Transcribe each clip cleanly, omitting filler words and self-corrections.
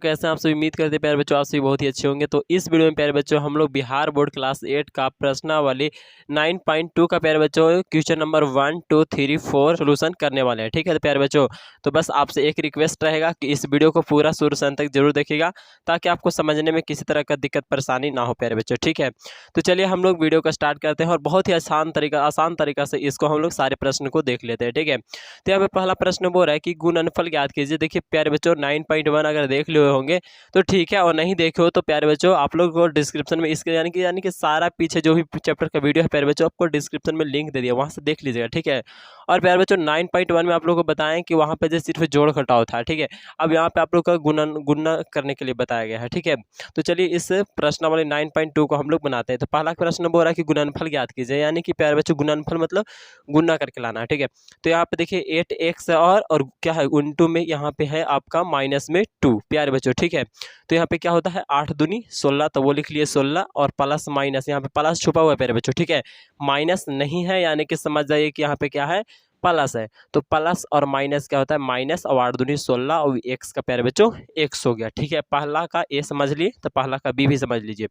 कैसे हैं आप सभी। उम्मीद करते हैं प्यारे बच्चों आप सभी बहुत ही अच्छे होंगे। तो इस वीडियो में प्यारे बच्चों हम लोग बिहार बोर्ड क्लास 8 का प्रश्नावली 9.2 का प्यारे बच्चों क्वेश्चन नंबर 1 2 3 4 सोल्यूशन करने वाले हैं। ठीक है तो प्यारे बच्चों, तो बस आपसे एक रिक्वेस्ट रहेगा कि इस वीडियो को पूरा शुरू से अंत तक जरूर देखिएगा ताकि आपको समझने में किसी तरह का दिक्कत परेशानी ना हो प्यारे बच्चों। ठीक है, तो चलिए हम लोग वीडियो को स्टार्ट करते हैं और बहुत ही आसान तरीका से इसको हम लोग सारे प्रश्न को देख लेते हैं। ठीक है, तो यहाँ पे पहला प्रश्न बोल रहा है कि गुणनफल ज्ञात कीजिए। देखिए प्यारे बच्चों 9.1 अगर देख लिए होंगे तो ठीक है, और नहीं देखे हो तो प्यारे बच्चों आप लोग को डिस्क्रिप्शन में इसके यानी कि सारा पीछे जो भी चैप्टर का वीडियो है प्यारे बच्चों आपको डिस्क्रिप्शन में लिंक दे दिया, वहाँ से देख लीजिएगा। ठीक है, और प्यारे बच्चों 9.1 में आप लोगों को बताएं कि वहाँ पे जो सिर्फ जोड़ घटाव था। ठीक है, अब यहाँ पे आप लोग का गुणा करने के लिए बताया गया है। ठीक है, तो चलिए इस प्रश्नावली 9.2 को हम लोग बनाते हैं। तो पहला प्रश्न बोल रहा है कि गुणनफल ज्ञात कीजिए, यानी कि प्यारे बच्चों गुणनफल मतलब गुणा करके लाना है। ठीक है, तो यहाँ पे देखिए 8x और क्या है इंटू में यहाँ पे है आपका माइनस में 2 प्यारे बच्चों। ठीक है, तो यहाँ पे क्या होता है 8 दूनी 16, तो वो लिख लिए 16 और प्लस माइनस यहाँ पे प्लस छुपा हुआ है प्यारे बच्चों। ठीक है, माइनस नहीं है यानी कि समझ जाइए कि यहाँ पे क्या है प्लस है। तो प्लस और माइनस क्या होता है माइनस, और 8 दूनी 16 और एक्स का प्यारे बच्चों एक्स हो गया। ठीक है, पहला का ए समझ लिए तो पहला का बी भी समझ लीजिए।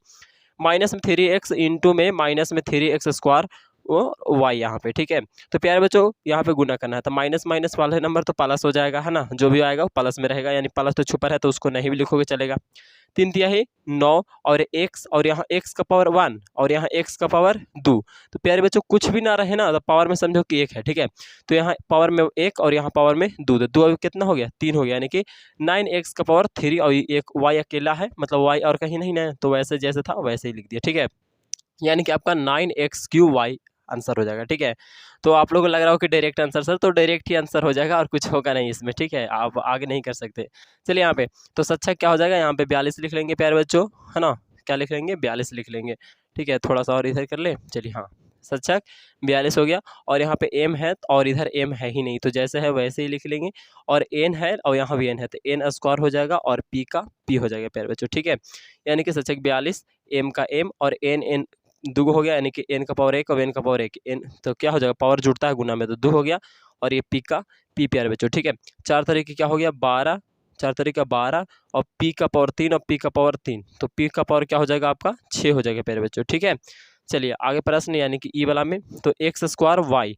माइनस में 3x इंटू में माइनस में 3x स्क्वायर वो वाई यहाँ पे। ठीक है, तो प्यारे बच्चों यहाँ पे गुना करना है तो माइनस माइनस वाले नंबर तो प्लस हो जाएगा, है ना, जो भी आएगा वो प्लस में रहेगा, यानी प्लस तो छुपा है तो उसको नहीं भी लिखोगे चलेगा। 3 दिया है 9 और x और यहाँ x का पावर 1 और यहाँ x का पावर 2, तो प्यारे बच्चों कुछ भी ना रहे ना तो पावर में समझो कि 1 है। ठीक है, तो यहाँ पावर में 1 और यहाँ पावर में 2, तो 2 अभी कितना हो गया 3 हो गया, यानी कि 9x का पावर 3 और एक y अकेला है, मतलब y और कहीं नहीं ना, तो वैसे जैसे था वैसे ही लिख दिया। ठीक है, यानी कि आपका 9x³ आंसर हो जाएगा। ठीक है, तो आप लोगों को लग रहा हो कि डायरेक्ट आंसर सर, तो डायरेक्ट ही आंसर हो जाएगा और कुछ होगा नहीं इसमें। ठीक है, आप आगे नहीं कर सकते। चलिए यहाँ पे तो सच्चा क्या हो जाएगा, यहाँ पे 42 लिख लेंगे प्यारे बच्चों, है ना, क्या लिख लेंगे 42 लिख लेंगे। ठीक है, थोड़ा सा और इधर कर ले, चलिए हाँ सच्चा 42 हो गया, और यहाँ पे एम है और इधर एम है ही नहीं, तो जैसे है वैसे ही लिख लेंगे, और एन है और यहाँ भी एन है तो एन स्क्वायर हो जाएगा और पी का पी हो जाएगा प्यारे बच्चों। ठीक है, यानी कि सच्चा 42 एम का एम और एन एन दो हो गया, यानी कि n का पावर 1 और n का पावर 1 n, तो क्या हो जाएगा पावर जुड़ता है गुना में तो 2 हो गया, और ये p का p प्यारे बच्चों। ठीक है, 4 तरीके क्या हो गया 12, 4 तरीका 12 और p का पावर 3 और p का पावर 3, तो p का पावर क्या हो जाएगा आपका 6 हो जाएगा प्यारे बच्चों। ठीक है, चलिए आगे प्रश्न, यानी कि ई वाला में तो एक्स स्क्वायर वाई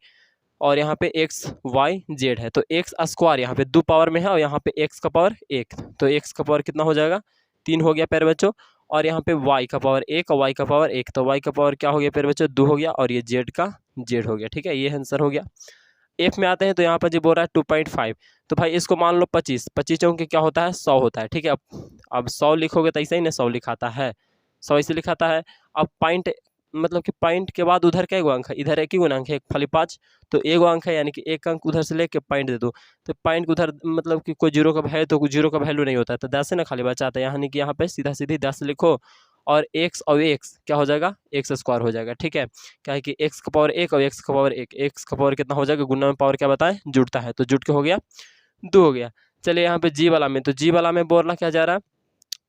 और यहाँ पे एक्स वाई जेड है, तो एक्स स्क्वायर यहाँ पे 2 पावर में है और यहाँ पे एक्स का पावर 1, तो एक्स का पावर कितना हो जाएगा 3 हो गया प्यारे बच्चों, और यहाँ पे y का पावर 1 और y का पावर 1, तो y का पावर क्या हो गया प्यारे बच्चों 2 हो गया, और ये z का z हो गया। ठीक है, ये आंसर हो गया। f में आते हैं तो यहाँ पर जी बोल रहा है 2.5, तो भाई इसको मान लो 25, 25 चौके क्या होता है 100 होता है। ठीक है, अब 100 लिखोगे तो ऐसा ही ना 100 लिखाता है, 100 इसे लिखाता है। अब पॉइंट मतलब कि पॉइंट के बाद उधर क्या अंक है, इधर एक ही गुणांक है, एक खाली 5, तो एक अंक है, यानी कि एक अंक उधर से लेके पॉइंट दे दो, तो पॉइंट उधर मतलब कि कोई जीरो का है तो कोई जीरो का वैल्यू नहीं होता है, तो 10 से ना खाली बचाता है, यानी कि यहाँ पे सीधा सीधी 10 लिखो, और x और x क्या हो जाएगा एक्स स्क्वायर हो जाएगा। ठीक है, क्या है कि x का पावर 1 और x का पावर 1, x का पावर कितना हो जाएगा गुना में पावर क्या बताएं जुड़ता है, तो जुट के हो गया 2 हो गया। चलिए यहाँ पे जी वाला में, तो जी वाला में बोलना क्या जा रहा है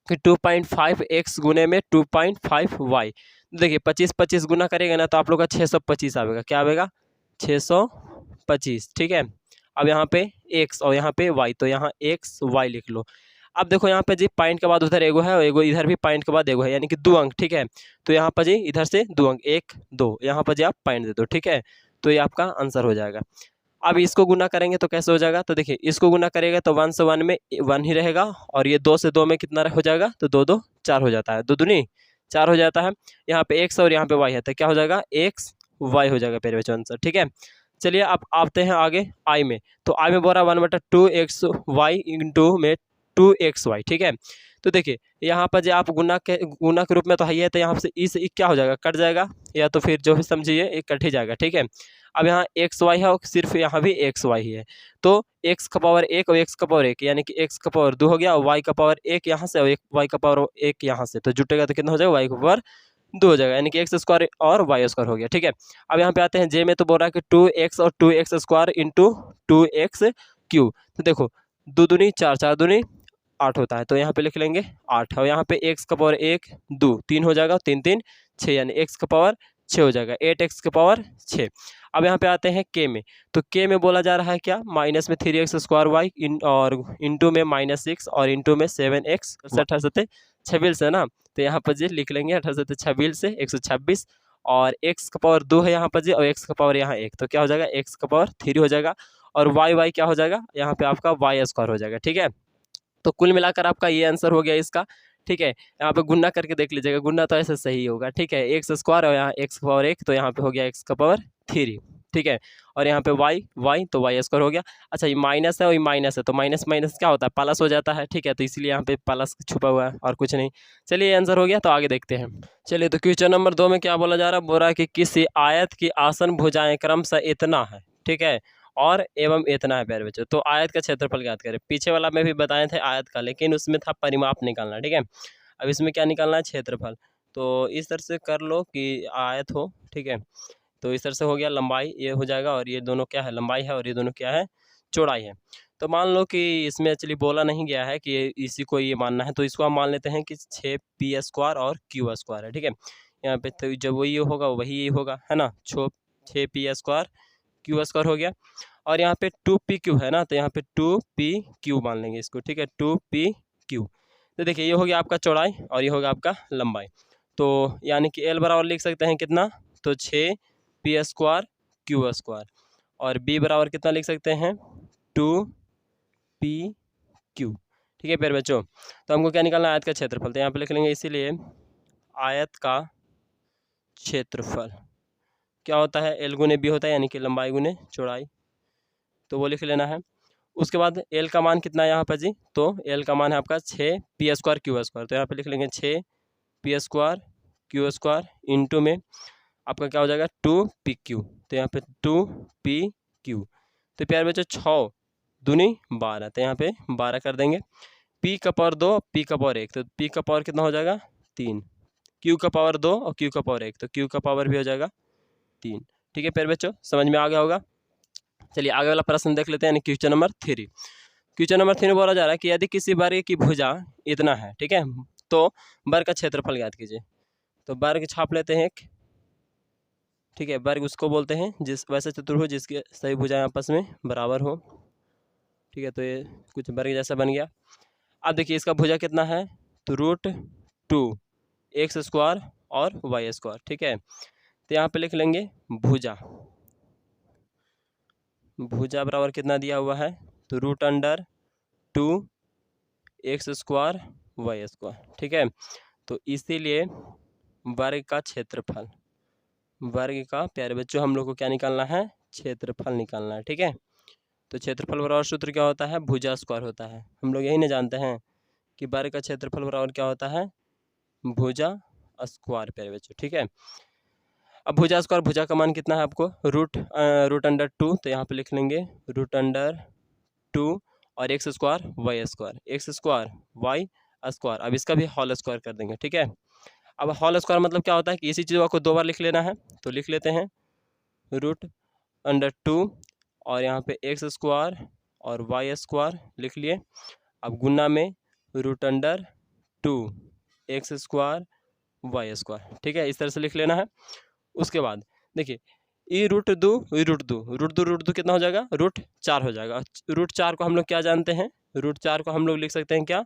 कि 2.5x गुने में 2.5y, देखिए 25 25 गुना करेगा ना तो आप लोग का 625 आएगा, क्या आएगा 625। ठीक है, अब यहाँ पे x और यहाँ पे y, तो यहाँ x y लिख लो। अब देखो यहाँ पे जी पॉइंट के बाद उधर एगो है और एगो इधर भी पॉइंट के बाद एगो है, यानी कि 2 अंक। ठीक है, तो यहाँ पर जी इधर से 2 अंक 1 2, यहाँ पर जी आप पॉइंट दे दो। ठीक है, तो ये आपका आंसर हो जाएगा। अब इसको गुना करेंगे तो कैसे हो जाएगा, तो देखिए इसको गुना करेगा तो 1 से 1 में 1 ही रहेगा, और ये 2 से 2 में कितना हो जाएगा, तो 2 2 4 हो जाता है, 2 दूनी 4 हो जाता है। यहाँ पे x और यहाँ पे y है तो क्या हो जाएगा x y हो जाएगा मेरे बच्चों आंसर। ठीक है, चलिए अब आते हैं आगे आई में, तो आई में बोल रहा 1/2xy इंटू में 2xy। ठीक है, तो देखिए यहाँ पर जो आप गुना के रूप में तो है ही है, तो यहाँ से इस क्या हो जाएगा कट जाएगा, या तो फिर जो भी समझिए एक कट ही जाएगा। ठीक है, अब यहाँ एक्स वाई है और सिर्फ यहाँ भी एक्स वाई ही है, तो एक्स का पावर 1 और एक्स का पावर 1, यानी कि एक्स का पावर 2 हो गया और वाई का पावर 1 यहाँ से और वाई का पावर 1 यहाँ से, तो जुटेगा तो कितना हो जाएगा वाई का पावर 2 हो जाएगा, यानी कि एक्स स्क्वायर और वाई स्क्वायर हो गया। ठीक है, अब यहाँ पे आते हैं जे में, तो बोल रहा है कि 2x और 2x स्क्वायर इंटू 2x³, तो देखो 2 दूनी 4 4 दूनी 8 होता है, तो यहाँ पे लिख लेंगे 8, और यहाँ पे x का पावर 1 2 3 हो जाएगा, 3 3 6, यानी x का पावर 6 हो जाएगा, 8x⁻6। अब यहाँ पे आते हैं के में, तो के में बोला जा रहा है क्या, माइनस में 3x² और इंटू में -6 और इंटू में 7x, 18×7 है ना, तो यहाँ पर जी लिख लेंगे 18×7 से 126 और x⁻2 है यहाँ पर जी और x⁻ यहाँ 1, तो क्या हो जाएगा x⁻3 हो जाएगा और y क्या हो जाएगा यहाँ पे आपका y² हो जाएगा। ठीक है, तो कुल मिलाकर आपका ये आंसर हो गया इसका। ठीक है, यहाँ पे गुन्ना करके देख लीजिएगा, गुन्ना तो ऐसे सही होगा। ठीक है, x² और यहाँ x⁻1 तो यहाँ पे हो गया x⁻3। ठीक है, और यहाँ पे y तो y² हो गया। अच्छा ये माइनस है और ये माइनस है, तो माइनस माइनस क्या होता है, प्लस हो जाता है। ठीक है, तो इसलिए यहाँ पे प्लस छुपा हुआ है और कुछ नहीं। चलिए ये आंसर हो गया, तो आगे देखते हैं। चलिए तो क्वेश्चन नंबर 2 में क्या बोला जा रहा है, बोल रहा है कि किसी आयत की आसन भुजाएं क्रमशः इतना है, ठीक है, और एवं इतना है प्यारे बच्चों। तो आयत का क्षेत्रफल ज्ञात करें। पीछे वाला में भी बताए थे आयत का, लेकिन उसमें था परिमाप निकालना। ठीक है, अब इसमें क्या निकालना है, क्षेत्रफल। तो इस तरह से कर लो कि आयत हो, ठीक है, तो इस तरह से हो गया, लंबाई ये हो जाएगा और ये दोनों क्या है, लंबाई है और ये दोनों क्या है, चौड़ाई है। तो मान लो कि इसमें एक्चुअली बोला नहीं गया है कि इसी को ये मानना है, तो इसको हम मान लेते हैं कि 6p² और q² है। ठीक है, यहाँ पे तो जब वही होगा वही ये होगा, है ना, 6p² q² हो गया और यहाँ पे 2pq है ना, तो यहाँ पे 2pq मान लेंगे इसको। ठीक है, 2pq। तो देखिए ये हो गया आपका चौड़ाई और ये हो गया आपका लंबाई। तो यानी कि l बराबर लिख सकते हैं कितना, तो 6p² q² और b बराबर कितना लिख सकते हैं, 2pq। ठीक है प्यारे बच्चों, तो हमको क्या निकालना है, आयत का क्षेत्रफल। तो यहाँ पे लिख लेंगे इसीलिए आयत का क्षेत्रफल क्या होता है, l गुने b होता है, यानी कि लंबाई गुने चौड़ाई, तो वो लिख लेना है। उसके बाद l का मान कितना है यहाँ पर जी, तो l का मान है आपका 6p² q², तो यहाँ पे लिख लेंगे 6p² q² इंटू में आपका क्या हो जाएगा 2pq, तो यहाँ पे 2pq। तो प्यारे बच्चों 6 दूनी 12, तो यहाँ पे 12 कर देंगे। p⁻2 p⁻1, तो p⁻ कितना हो जाएगा 3, q⁻2 और q⁻1, तो q भी हो जाएगा 3। ठीक है प्यारे बच्चों, समझ में आ गया होगा। चलिए आगे वाला प्रश्न देख लेते हैं, यानी क्वेश्चन नंबर 3। क्वेश्चन नंबर 3 में बोला जा रहा है कि यदि किसी वर्ग की भुजा इतना है, ठीक है, तो वर्ग का क्षेत्रफल ज्ञात कीजिए। तो वर्ग छाप लेते हैं एक, ठीक है, वर्ग उसको बोलते हैं जिस वैसे चतुर्भुज जिसकी सभी भुजाएं आपस में बराबर हो। ठीक है, तो ये कुछ वर्ग जैसा बन गया। अब देखिए इसका भुजा कितना है, तो √2 x² और y²। ठीक है, तो यहाँ पे लिख लेंगे भुजा, भुजा बराबर कितना दिया हुआ है, तो √2 x² y²। ठीक है, तो इसीलिए वर्ग का क्षेत्रफल, वर्ग का प्यारे बच्चों हम लोग को क्या निकालना है, क्षेत्रफल निकालना है। ठीक है, तो क्षेत्रफल बराबर सूत्र क्या होता है, भुजा स्क्वायर होता है। हम लोग यही नहीं जानते हैं कि वर्ग का क्षेत्रफल बराबर क्या होता है, भुजा स्क्वायर प्यारे बच्चों। ठीक है, अब भुजा स्क्वायर, भुजा का मान कितना है आपको, √2, तो यहाँ पे लिख लेंगे √2 और x² y², x² y²। अब इसका भी होल स्क्वायर कर देंगे। ठीक है, अब होल स्क्वायर मतलब क्या होता है कि इसी चीज़ को 2 बार लिख लेना है, तो लिख लेते हैं √2 और यहाँ पे x² और y² लिख लिए। अब गुना में √2 x² y²। ठीक है, इस तरह से लिख लेना है। उसके बाद देखिए √2 कितना हो जाएगा, √4 हो जाएगा। √4 को हम लोग क्या जानते हैं, √4 को हम लोग लिख सकते हैं क्या,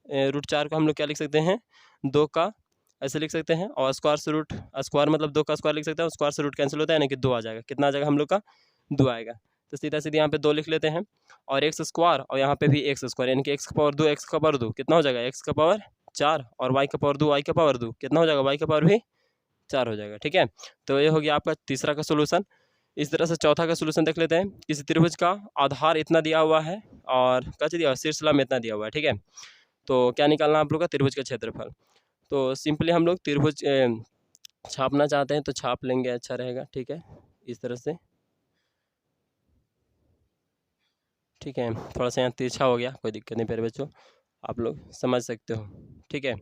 √4 को हम लोग क्या लिख सकते हैं, 2 का ऐसे लिख सकते हैं और स्क्वायर से रूट, स्क्वायर मतलब 2 का स्क्वायर लिख सकते हैं, स्क्वायर से रूट कैंसिल होता है, यानी कि 2 आ जाएगा। कितना आ जाएगा हम लोग का, 2 आएगा। तो सीधा सीधा यहाँ पे 2 लिख लेते हैं और x² और यहाँ पे भी x², यानी कि x⁻2 कितना हो जाएगा, x⁻4 और y⁻2 कितना हो जाएगा, y भी 4 हो जाएगा। ठीक है, तो ये हो गया आपका तीसरा का सोल्यूशन। इस तरह से चौथा का सोल्यूशन देख लेते हैं। किसी त्रिभुज का आधार इतना दिया हुआ है और क्या दिया हुआ है, शीर्ष लंब इतना दिया हुआ है। ठीक है, तो क्या निकालना है आप लोग का, त्रिभुज का क्षेत्रफल। तो सिंपली हम लोग त्रिभुज छापना चाहते हैं तो छाप लेंगे, अच्छा रहेगा। ठीक है, इस तरह से। ठीक है, थोड़ा सा यहाँ तिरछा हो गया, कोई दिक्कत नहीं प्यारे बच्चों, आप लोग समझ सकते हो। ठीक है,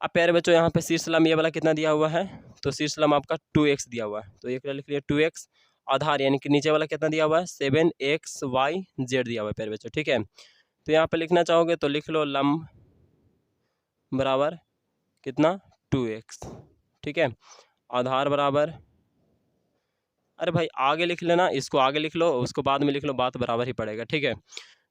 अब प्यारे बच्चों यहाँ पे शीर्ष लंब ये वाला कितना दिया हुआ है, तो शीर्ष लंब आपका 2x दिया हुआ है, तो एक लिख लिया 2x। आधार यानी कि नीचे वाला कितना दिया हुआ है, 7xyz दिया हुआ है प्यारे बच्चों। ठीक है, तो यहाँ पे लिखना चाहोगे तो लिख लो लंब बराबर कितना, 2x। ठीक है, आधार बराबर, अरे भाई आगे लिख लेना, इसको आगे लिख लो, उसको बाद में लिख लो, बात बराबर ही पड़ेगा। ठीक है,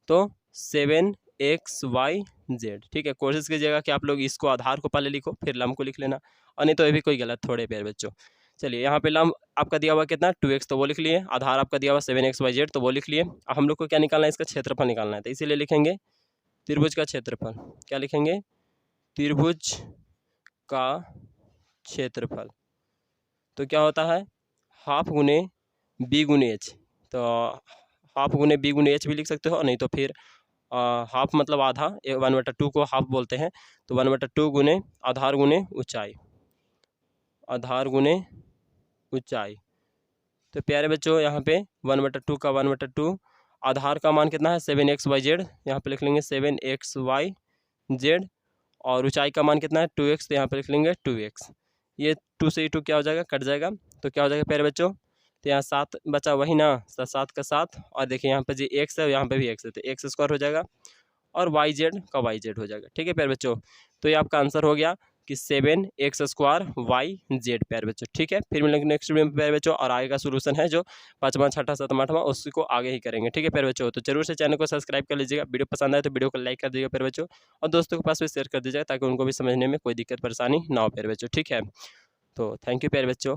तो 7xyz। ठीक है, कोशिश कीजिएगा कि आप लोग इसको आधार को पहले लिखो फिर लम को लिख लेना, और नहीं तो ये भी कोई गलत थोड़े प्यारे बच्चों। चलिए यहाँ पे लम आपका दिया हुआ कितना 2x, तो वो लिख लिए। आधार आपका दिया हुआ 7xyz, तो वो लिख लिए। अब हम लोग को क्या निकालना है, इसका क्षेत्रफल निकालना है, तो इसीलिए लिखेंगे त्रिभुज का क्षेत्रफल। क्या लिखेंगे, त्रिभुज का क्षेत्रफल। तो क्या होता है, हाफ गुने बी गुने एच, तो हाफ गुने बी गुने एच भी लिख सकते हो, नहीं तो फिर हाफ मतलब आधा, 1/2 को हाफ बोलते हैं, तो 1/2 गुने आधार गुने ऊंचाई, आधार गुने ऊंचाई। तो प्यारे बच्चों यहाँ पे 1/2 का 1/2, आधार का मान कितना है 7xyz, यहाँ पे लिख लेंगे 7xyz, और ऊंचाई का मान कितना है 2x, तो यहाँ पे लिख लेंगे 2x। ये 2 से 2 क्या हो जाएगा, कट जाएगा, तो क्या हो जाएगा प्यारे बच्चों, तो यहाँ 7 बचा, वही ना, 7 का 7, और देखिए यहाँ पर जी x है, यहाँ पे भी x है, तो x स्क्वायर हो जाएगा, और YZ का YZ हो जाएगा। ठीक है प्यारे बच्चों, तो ये आपका आंसर हो गया कि 7x² YZ प्यारे बच्चों। ठीक है, फिर मिलेंगे नेक्स्ट वीडियो में प्यारे बच्चों, और आगे का सोल्यूशन है जो 5वां 6वां 7वां 8वां, उसको आगे ही करेंगे। ठीक है प्यारे बच्चों, तो जरूर से चैनल को सब्सक्राइब कर लीजिएगा, वीडियो पसंद आए तो वीडियो को लाइक कर दीजिएगा प्यारे बच्चों, और दोस्तों के पास भी शेयर कर दीजिएगा ताकि उनको भी समझने में कोई दिक्कत परेशानी ना हो प्यारे बच्चों। ठीक है, तो थैंक यू प्यारे बच्चों।